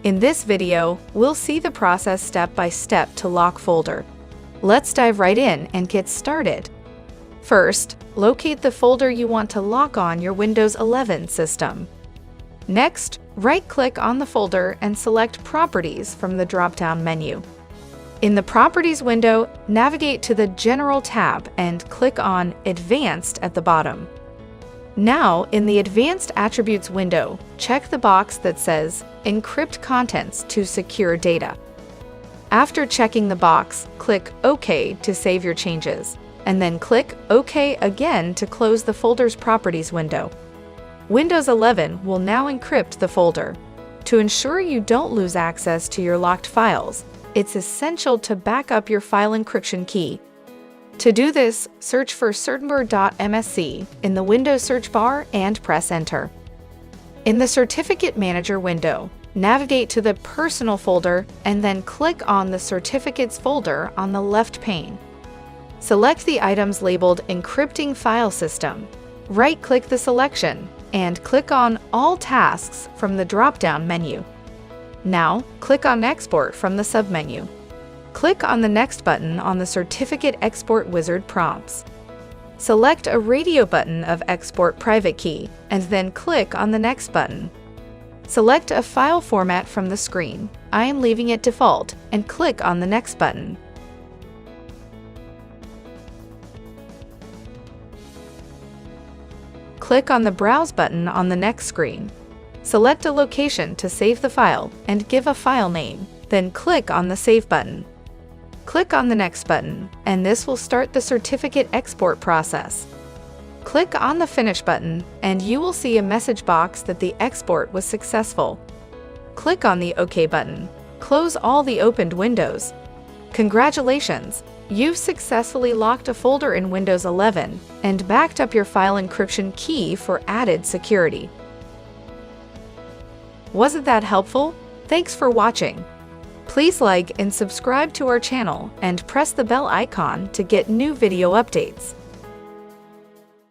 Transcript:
In this video, we'll see the process step by step to lock folder. Let's dive right in and get started. First, locate the folder you want to lock on your Windows 11 system. Next, right-click on the folder and select Properties from the drop-down menu. In the Properties window, navigate to the General tab and click on Advanced at the bottom. Now, in the Advanced Attributes window, check the box that says Encrypt Contents to Secure Data. After checking the box, click OK to save your changes, and then click OK again to close the folder's Properties window. Windows 11 will now encrypt the folder. To ensure you don't lose access to your locked files, it's essential to back up your file encryption key. To do this, search for certinver.msc in the Windows search bar and press Enter. In the Certificate Manager window, navigate to the Personal folder and then click on the Certificates folder on the left pane. Select the items labeled Encrypting File System. Right-click the selection and click on All Tasks from the drop-down menu. Now, click on Export from the submenu. Click on the Next button on the Certificate Export Wizard prompts. Select a radio button of Export Private Key, and then click on the Next button. Select a file format from the screen. I am leaving it default, and click on the Next button. Click on the Browse button on the next screen. Select a location to save the file and give a file name, then click on the Save button. Click on the Next button, and this will start the certificate export process. Click on the Finish button, and you will see a message box that the export was successful. Click on the OK button. Close all the opened windows. Congratulations! You've successfully locked a folder in Windows 11 and backed up your file encryption key for added security. Wasn't that helpful? Thanks for watching. Please like and subscribe to our channel and press the bell icon to get new video updates.